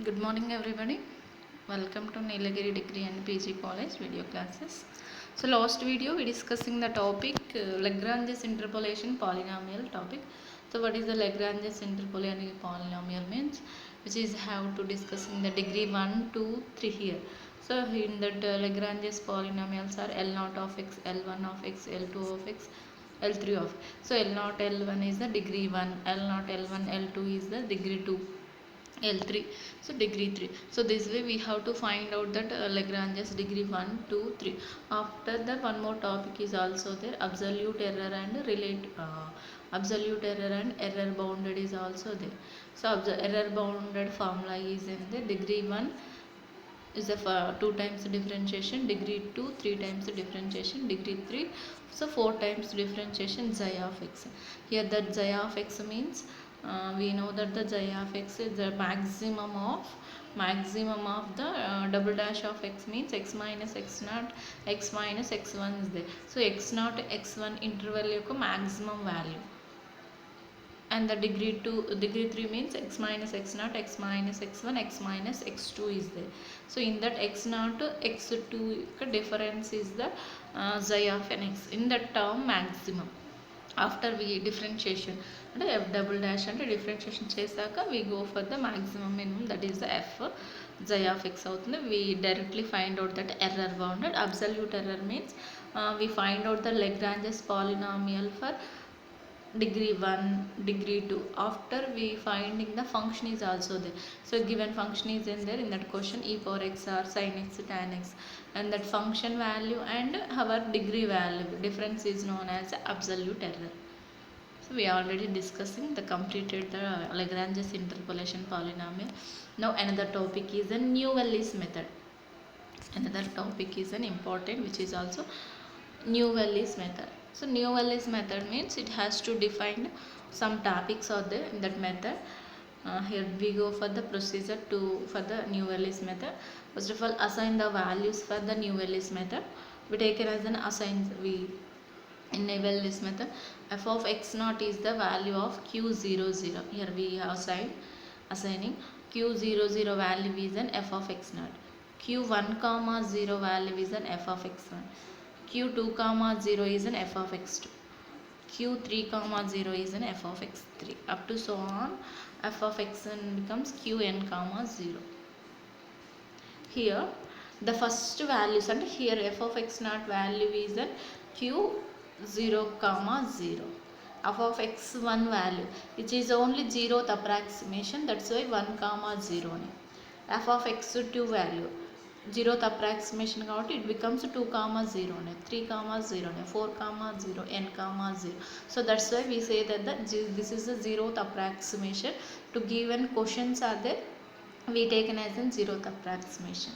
Good morning everybody. Welcome to Nilagiri Degree and PG College video classes. So last video we discussing the topic Lagrange's interpolation polynomial topic. So what is the Lagrange's interpolation polynomial means, which is how to discussing the degree 1, 2, 3 here. So in that Lagrange's polynomials are L0 of x, L1 of x, L2 of x, L3 of. So L0 L1 is the degree 1, L0 L1 L2 is the degree 2, L3, so degree 3. So this way we have to find out that Lagrange's degree 1, 2, 3. After that, one more topic is also there, absolute error and absolute error and error bounded is also there. So error bounded formula is in the degree 1 is a 2 times differentiation, degree 2 3 times differentiation, degree 3 so 4 times differentiation xi of x. Here that xi of x means we know that the xi of x is the maximum of the double dash of x means x minus x naught, x minus x1 is there. So x naught x1 interval యొక్క maximum value, and the degree 3 means x minus x naught, x minus x1, x minus x2 is there. So in that x naught x2 difference is the xi of n x in that term maximum. After we differentiation అంటే f double dash అంటే differentiation చేశాక we go for the maximum minimum, that is the f xi of x అవుతుంది. We directly find out that error bounded. Absolute error means we find out the Lagrange's polynomial for degree 1, degree 2. After we finding the function is also there. So given function is in there in that question, e power x or sin x tan x, and that function value and our degree value difference is known as absolute error. So we are already discussing the completed the Lagrange's interpolation polynomial. Now another topic is the Newell's method. Another topic is an important, which is also Newell's method. So Newell's method means it has to define some topics are there in that method. Here we go for the procedure for the Newell's method. First of all, assign the values for the Newell's method. We take it as an in Newell's method, f of x naught is the value of q00. Here we have assigning q00 value is an f of x naught. q1 comma 0 value is an f of x1. q2 comma 0 is an f of x2. q3 comma 0 is an f of x3 up to so on. F of xn becomes qn comma 0. Here the first values, and here f of x naught value is an q0 comma 0. F of x1 value, which is only 0th approximation, that's why 1 comma 0. F of x2 value 0th approximation కాబట్టి it becomes 2 comma 0, 3 comma 0, 4 comma 0, n comma 0. So that's why we say that this is the 0th approximation. To given questions are there, we taken as a 0th approximation.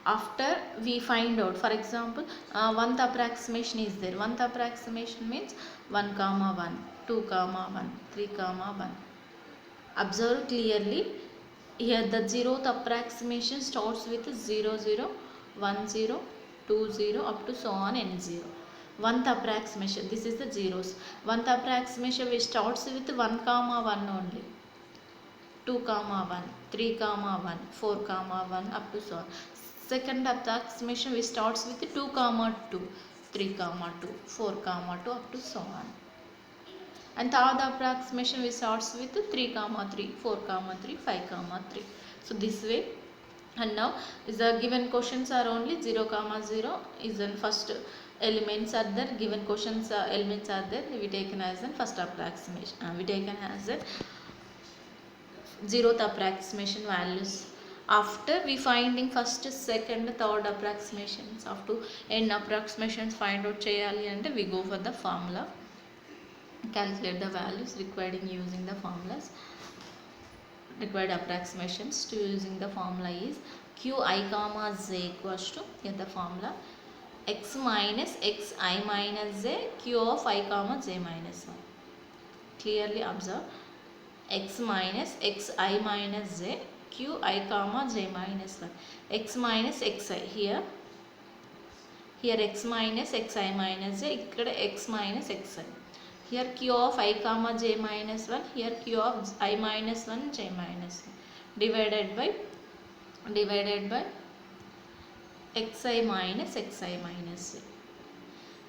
After we find out, for example, 1th approximation is there. 1th approximation means 1 comma 1, 2 comma 1, 3 comma 1. Observe clearly. Here the 0th approximation starts with 0, 0, 1, 0, 2, 0 up to so on n 0. 1th approximation, this is the zeros. 1th approximation we starts with 1 comma 1 only. 2 comma 1, 3 comma 1, 4 comma 1 up to so on. Second approximation we starts with 2 comma 2, 3 comma 2, 4 comma 2 up to so on. And third approximation we starts with 3 comma 3, 4 comma 3, 5 comma 3. So this way. And now is the given questions are only 0 comma 0 is in first elements are there. Given questions elements are there, we taken as an first approximation. We taken as a 0th approximation values. After we finding first, second, third approximations, up to n approximations find out cheyali, and we go for the formula. Calculate the values required in using the formulas. Required approximations to using the formula is qi comma z equals to, here the formula, x minus xi minus j q of I comma j minus 1. Clearly observe, x minus xi minus j q I comma j minus 1. X minus xi, here x minus xi minus j, ikkada x minus xi. Here q of I comma j minus 1, here q of I minus 1 j minus 1. divided by xi minus j.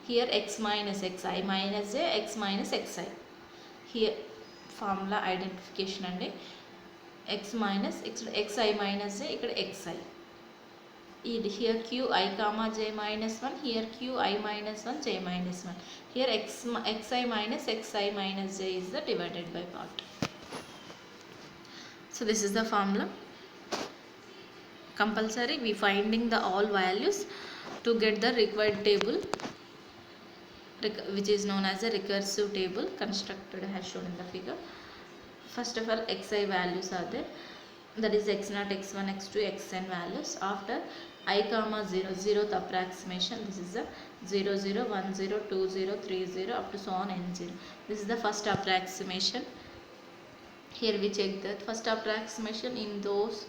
Here x minus xi minus j, x minus xi. Here formula identification andi, x minus xi minus j, ikkada xi. Here qi comma j minus 1, here qi minus 1 j minus 1. Here xi minus j is the divided by part. So this is the formula. Compulsory we finding the all values to get the required table, which is known as a recursive table constructed as shown in the figure. First of all, xi values are there, that is x0, x1, x2, xn values. After I comma 0, 0th approximation, this is the 0, 0, 1, 0, 2, 0, 3, 0 up to so on n0. This is the first approximation. Here we check that first approximation in those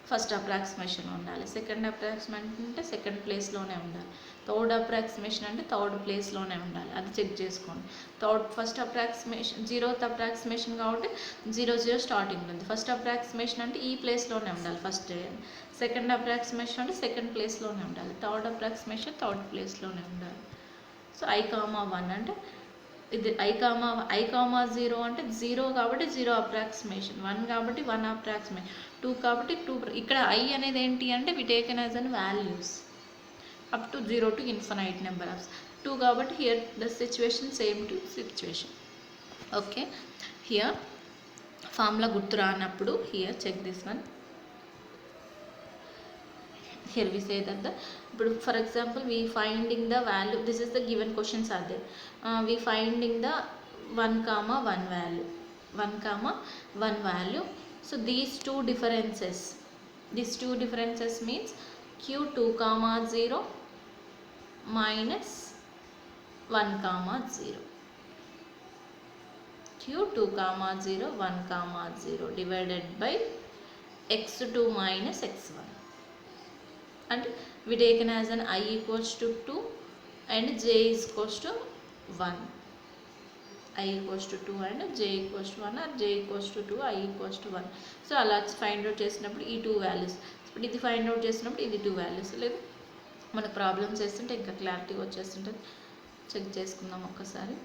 first approximation ఉండాలి, second approximation అంటే second ప్లేస్లోనే ఉండాలి, third approximation అంటే third ప్లేస్లోనే ఉండాలి. అది check చేసుకోండి. First approximation 0th approximation కాబట్టి 0, 0 స్టార్టింగ్ ఉంది. ఫస్ట్ అప్రాక్సిమేషన్ అంటే ఈ ప్లేస్లోనే ఉండాలి ఫస్ట్. సెకండ్ అప్రాక్సిమేషన్ అంటే సెకండ్ ప్లేస్లోనే ఉండాలి. థర్డ్ అప్రాక్సిమేషన్ థర్డ్ ప్లేస్లోనే ఉండాలి. సో I, 1 అంటే ఇది I, 0 అంటే 0 కాబట్టి 0 అప్రాక్సిమేషన్, 1 కాబట్టి 1 అప్రాక్సిమేషన్, 2 కాబట్టి 2. ఇక్కడ I అనేది ఏంటి అంటే we taken as an values up to 0 to infinite number of 2 కాబట్టి here the situation same to situation. Okay, here formula గుర్తు రానప్పుడు here check this one. Here we say that for example we finding the value, this is the given questions are there, we finding the 1 comma 1 value, 1 comma 1 value. So these two differences means q2 comma 0 minus 1 comma 0, q2 comma 0 1 comma 0 divided by x2 minus x1. And we taken as an I equals to 2 and j is equals to 1. I equals to 2 and j equals to 1 or j equals to 2, I equals to 1. So అలా find out చేసినప్పుడు ఈ 2 values, ఇప్పుడు ఇది find out చేసినప్పుడు ఇది 2 values. లేదు మనకు problems చేస్తుంటే ఇంకా క్లారిటీగా వచ్చేస్తుంటుంది. చెక్ చేసుకుందాం ఒక్కసారి.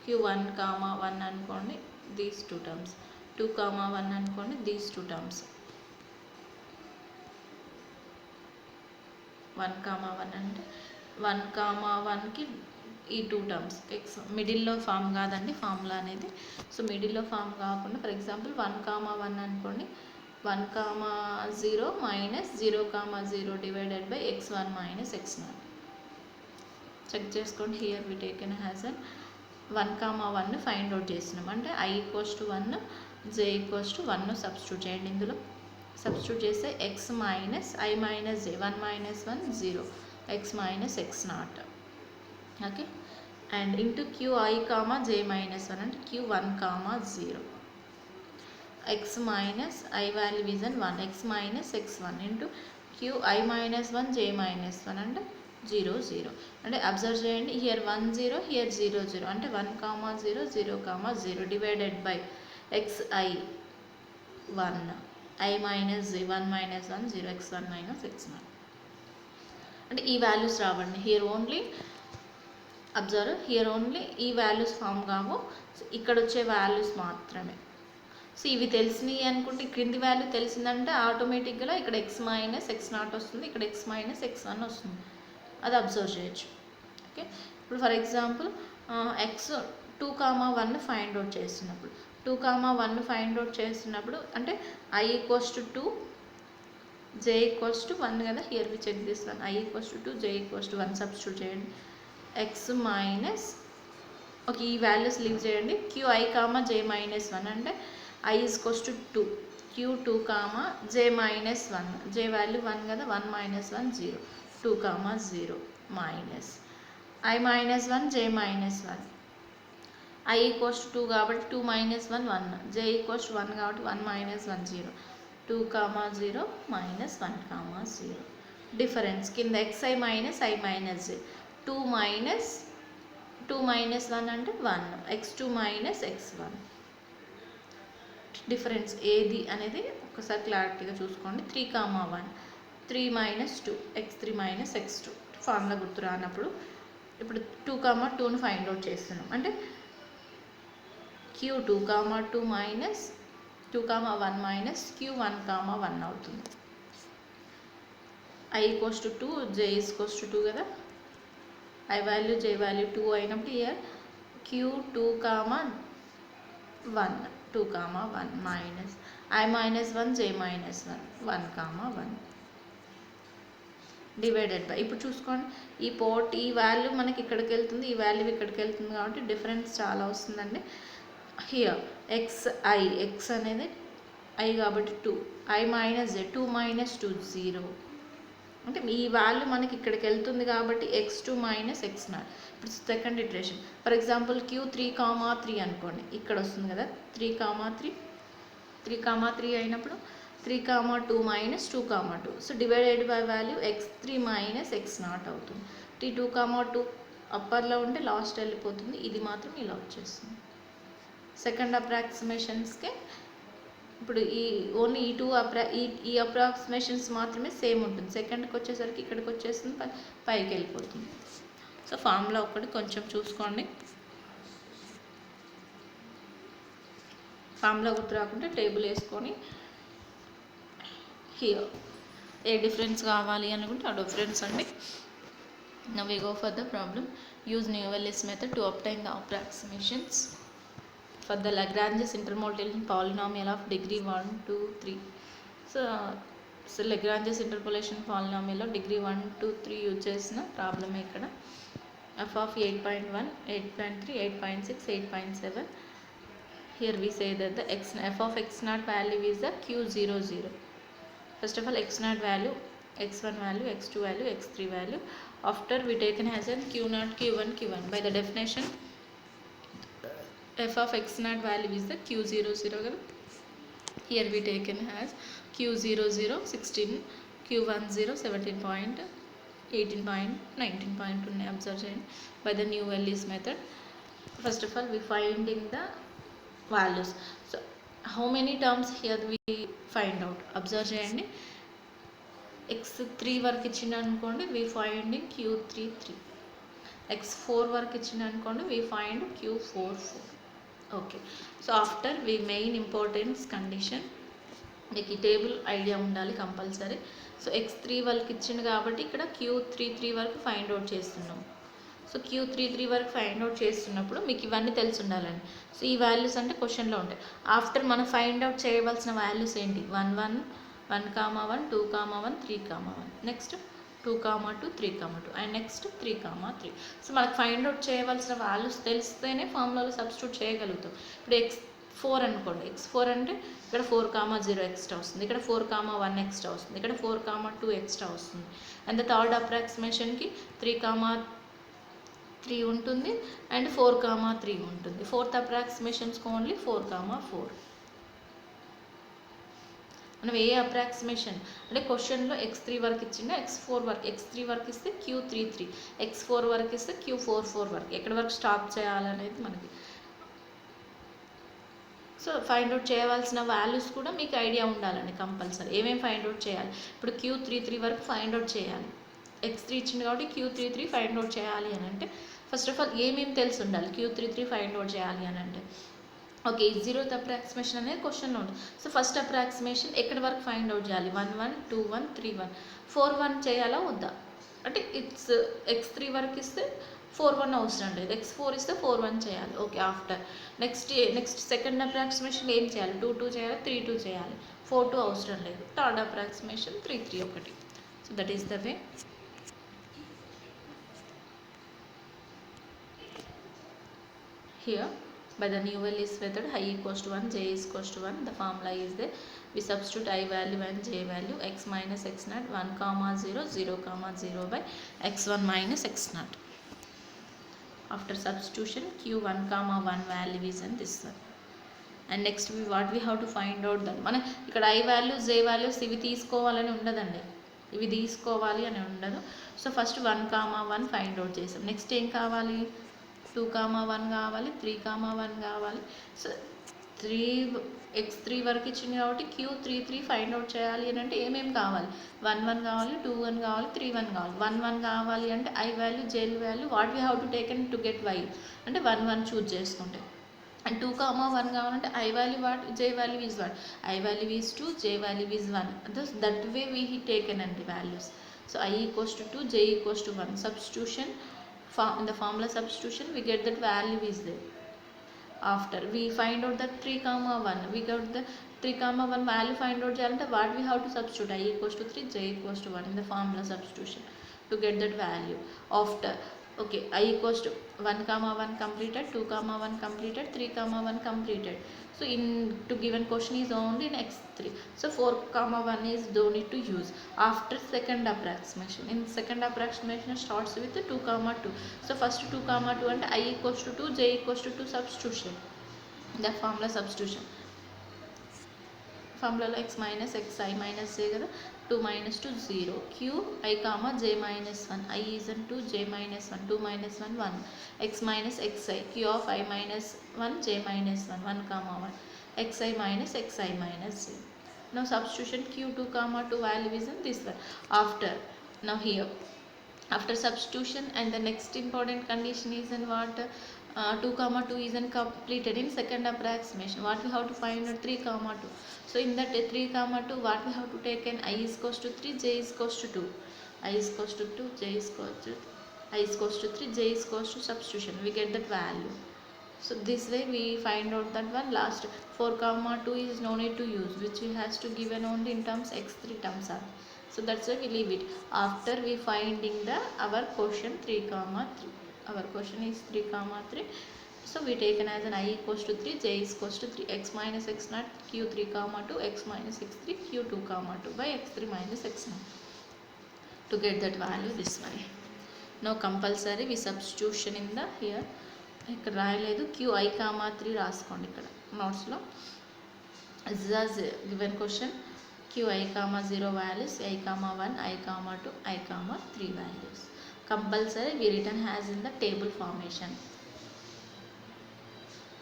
q1 కామా 1 అనుకోండి, దీస్ 2 టర్మ్స్, 2 కామా 1 అనుకోండి, దీస్ 2 టర్మ్స్. 1 కామా 1 అంటే 1 కామా 1కి ఈ 2 టర్మ్స్ ఎక్స్ మిడిల్లో ఫామ్ కాదండి ఫార్ములా అనేది. సో మిడిల్లో ఫామ్ కాకుండా ఫర్ ఎగ్జాంపుల్ 1 కామా 1 అనుకోండి, 1 comma 0 minus 0 comma 0 divided by x1 minus x0. Check చేసుకోండి. Here we taken has an 1 comma 1 find out చేసినాం అంటే I equals to 1, j equals to 1 substitute చేయండి. ఇందులో సబ్స్టిట్యూట్ చేస్తే x minus I minus j, 1 minus 1 0, x minus x0. Okay, and into qi comma j minus 1 అంటే q1 comma 0, x minus I value is an 1, x minus x1 into qi minus 1 j minus 1 అంటే 0 0. అంటే observe చేయండి, here 1 0, here 0 0 అంటే 1 comma 0 0 comma 0 divided by xi 1, I minus 1 minus 1 0, x1 minus x0. అంటే ఈ values రావండి. Here only observe, here only ఈ values form కావు, ఇక్కడ వచ్చే వాల్యూస్ మాత్రమే. సో ఇవి తెలిసినాయి అనుకుంటే క్రింది వాల్యూ తెలిసిందంటే ఆటోమేటిక్గా ఇక్కడ x మైనస్ x0 వస్తుంది, ఇక్కడ x మైనస్ x1 వస్తుంది. అది అబ్జర్వ్ చేయొచ్చు. ఓకే, ఇప్పుడు for example x 2 comma 1 find out చేస్తున్నప్పుడు 2 కామా 1 ఫైండ్ అవుట్ చేస్తున్నప్పుడు అంటే I equals to 2, j equals to 1 కదా. Here we check this one, I equals to 2, j equals to 1 substitute చేయండి. x minus okay ఈ values leave చేయండి. qi comma j minus 1 అంటే I equals to 2, q2 comma j minus 1, j value 1 కదా, 1 minus 1 0, 2 comma 0 minus I minus 1 j minus 1, I equals to 2 కాబట్టి 2 minus 1 1, j equals to 1 కాబట్టి 1 minus 1 0, 2 comma 0 minus 1 comma 0. Difference కింద xi minus I minus j, 2 minus 1 అంటే 1, x2 minus x1, difference ఏది అనేది ఒకసారి క్లారిటీగా చూసుకోండి. 3, 1 3 - 2 x3 - x2 ఫార్ములా గుర్తు రానప్పుడు ఇప్పుడు 2, 2ని ఫైండ్ అవుట్ చేస్తున్నాం అంటే q2, 2 మైనస్ 2, 1 మైనస్ q1, 1 అవుతుంది. i = 2, j = 2 కదా. i వాల్యూ j వాల్యూ 2 అయినప్పుడు year q2, 1 2, 1 minus i - 1 j - 1 1, 1 divided by ఇప్పుడు చూసుకోండి ఈ వాల్యూ మనకి ఇక్కడికి వెళ్తుంది, ఈ వాల్యూ ఇక్కడికి వెళ్తుంది కాబట్టి డిఫరెన్స్ చాలా వస్తుందండి. హియర్ x అనేది i కాబట్టి 2 i - j 2 - 2 0 అంటే ఈ వాల్యూ మనకి ఇక్కడికి వెళ్తుంది కాబట్టి x2 - x0. ఇప్పుడు second iteration for example q3, 3 అనుకోండి ఇక్కడ వస్తుంది కదా 3, 3 అయినప్పుడు 3, 2 - 2, 2 so divided by value x3 - x0 అవుతుంది. t2, 2 అప్పర్లో ఉంటే లాస్ట్ వెళ్ళిపోతుంది, ఇది మాత్రం ఇలా వచ్చేస్తుంది. సెకండ్ అప్రాక్సిమేషన్స్కి ఇప్పుడు ఓన్లీ ఈ అప్రాక్సిమేషన్స్ మాత్రమే సేమ్ ఉంటుంది. సెకండ్కి వచ్చేసరికి ఇక్కడికి వచ్చేస్తుంది, పైకి వెళ్ళిపోతుంది. సో ఫార్ములా ఒకటి కొంచెం చూసుకోండి. ఫార్ములా గుర్తు రాకుంటే టేబుల్ వేసుకొని హియర్ ఏ డిఫరెన్స్ కావాలి అనుకుంటే ఆ డిఫరెన్స్ అండి. Now we go for the problem. Use new values method to obtain the approximations for the Lagrange's interpolation polynomial of degree 1, 2, 3. So Lagrange's interpolation polynomial of degree 1, 2, 3 use చేసిన ప్రాబ్లమే ఇక్కడ. f of 8.1, 8.3, 8.6, 8.7. Here we say that the f of x0 value is the q00. First of all x0 value, x1 value, x2 value, x3 value. After we taken as a q0, q1, q1. By the definition f of x0 value is the q00. Here we taken as q00 16, q10 17 point, 18 point, 19 point ఉన్నాయి. Observe చేయండి. By the Newellis method, first of all we finding the values. So how many terms here we find out? Observe చేయండి. x3 వరకు ఇచ్చింది అనుకోండి, we finding q33. x4 వరకు ఇచ్చింది అనుకోండి, we find q44. Okay. So after we main importance condition మీకు ఈ table idea ఉండాలి కంపల్సరీ. సో x3 వరకు ఇచ్చింది కాబట్టి ఇక్కడ q33 వరకు ఫైండ్ అవుట్ చేస్తున్నాం. సో q33 వరకు ఫైండ్ అవుట్ చేస్తున్నప్పుడు మీకు ఇవన్నీ తెలిసి ఉండాలండి. సో ఈ వాల్యూస్ అంటే క్వశ్చన్లో ఉంటాయి. ఆఫ్టర్ మనం ఫైండ్ అవుట్ చేయవలసిన వాల్యూస్ ఏంటి? 1, 1, 1, 2, 1, 3, 1. Next 2, 2, 3, 2 and next 3, 3. సో మనకు ఫైండ్ అవుట్ చేయవలసిన వాల్యూస్ తెలిస్తేనే ఫార్ములాలో సబ్స్టిట్యూట్ చేయగలుగుతాం. ఇప్పుడు x4 అనుకోండి, x4 అంటే ఇక్కడ 4, 0 ఎక్స్ట్రా వస్తుంది, ఇక్కడ 4, 1 ఎక్స్ట్రా వస్తుంది, ఇక్కడ 4, 2 ఎక్స్ట్రా వస్తుంది. అండ్ థర్డ్ అప్రాక్సిమేషన్కి 3, 3 ఉంటుంది అండ్ 4, 3 ఉంటుంది. ఫోర్త్ అప్రాక్సిమేషన్స్కి ఓన్లీ 4, 4. మనం ఏ అప్రాక్సిమేషన్ అంటే క్వశ్చన్లో x3 వరకు ఇచ్చిందా, x4 వరకు, x3 వరకు ఇస్తే q33, x4 వరకు ఇస్తే q44 వరకు, ఎక్కడి వరకు స్టాప్ చేయాలనేది మనకి. సో ఫైండ్ అవుట్ చేయవలసిన వాల్యూస్ కూడా మీకు ఐడియా ఉండాలండి కంపల్సరీ. ఏమేమి ఫైండ్ అవుట్ చేయాలి? ఇప్పుడు q33 వరకు ఫైండ్ అవుట్ చేయాలి. x3 ఇచ్చింది కాబట్టి q33 ఫైండ్ అవుట్ చేయాలి అని అంటే ఫస్ట్ ఆఫ్ ఆల్ ఏమేమి తెలిసి ఉండాలి q33 ఫైండ్ అవుట్ చేయాలి అని అంటే. ఓకే, 0th అప్రాక్సిమేషన్ అనేది క్వశ్చన్లో ఉంటుంది. సో ఫస్ట్ అప్రాక్సిమేషన్ ఎక్కడి వరకు ఫైండ్ అవుట్ చేయాలి? 1, 1, 2, 1, 3, 1. 4, 1 చేయాలా వద్దా అంటే ఇట్స్ x3 వరకు ఇస్తే 4, 1 అవసరం లేదు, x4 ఇస్తే 4, 1 చేయాలి. Okay, after next second approximation ఏం చేయాలి? 2, 2 చేయాలి, 3, 2 చేయాలి, 4, 2 అవసరం లేదు. థర్డ్ అప్రాక్సిమేషన్ 3, 3 ఒకటి. So that is the way. Here by the Newellis method, i = 1, j = 1. The formula is there. We substitute i value and j value. X minus x0 1, 0, 0, 0 by x1 minus x0. After substitution q1, 1 value is in this one. And next what we have to find out that మన ఇక్కడ i values j values ఇవి తీసుకోవాలని ఉండదండి, ఇవి తీసుకోవాలి అని ఉండదు. So first 1, 1 find out చేసాం. నెక్స్ట్ ఏం కావాలి? 2, 1 కావాలి, 3, 1 కావాలి. సో x3 వరకు ఇచ్చింది కాబట్టి q33 ఫైండ్ అవుట్ చేయాలి అని అంటే ఏమేమి కావాలి, 1 కావాలి, 2 కావాలి, 3 కావాలి. 1 కావాలి అంటే i value j value what we have to taken to get y అంటే 1 చూజ్ చేసుకుంటే, అండ్ 2, 1 కావాలంటే i value what, j value is what, i value is 2, j value is 1. That way we taken and the values. So I equals to 2, j equals to 1. Substitution, in the formula substitution we get that value is there. After we find out that 3, 1, we got the 3, 1 value find out చేయాలంటే what we have to substitute, I equals to 3, j equals to 1 in the formula substitution to get that value. After okay, I equals to 1, 1 completed, 2, 1 completed, 3, 1 completed. So in to given question is only in x3. So 4, 1 is don't need to use. After second approximation, in second approximation starts with 2, 2. So first 2, 2 and I equals to 2, j equals to 2 substitution. The formula substitution. Formula x minus x I minus j కదా, 2 minus 2 0, q I comma j minus 1, I is in 2, j minus 1, 2 minus 1 1, x minus xi, q of I minus 1, j minus 1, 1 1, xi minus xi minus j. Now substitution q2 2 value is in this one. After now here after substitution and the next important condition is in what, 2, 2 is in completed in second approximation. What we have to find out, 3, 2. So in that 3, 2 what we have to take in, I is equals to 3, j is equals to 2, I is equals to 2, j is equals to I is equals to 3, j is equals to substitution, we get that value. So this way we find out that one. Last 4, 2 is no need to use, which we has to given only in terms x3 terms are. So that's why we leave it. After we finding the our question 3, 3. Our question is 3, 3. So we taken as an I equals to 3, j is equals to 3, x minus x naught, q3, 2, x minus x3, q2, 2 by x3 minus x naught to get that value this way. Now compulsory we substitution in the here. ఇక్కడ రాయలేదు, qi, 3 రాసుకోండి ఇక్కడ నోట్స్లో. as given question qi, 0 values, i, 1, i, 2, i, 3 values. Compulsory we written as in the table formation.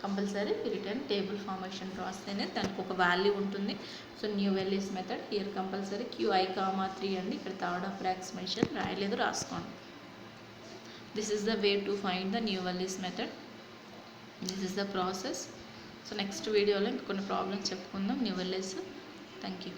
Compulsory return table formation రాస్తేనే దానికి ఒక value ఉంటుంది. So new values method here compulsory qi, 3 అండి. ఇక్కడ థర్డ్ అప్రాక్సిమేషన్ రాయలేదు, రాసుకోండి. This is the way to find the new values method. This is the process. So next video లో ఇంకొన్ని ప్రాబ్లమ్స్ చెప్పుకుందాం న్యూ వాల్యూస్. Thank you.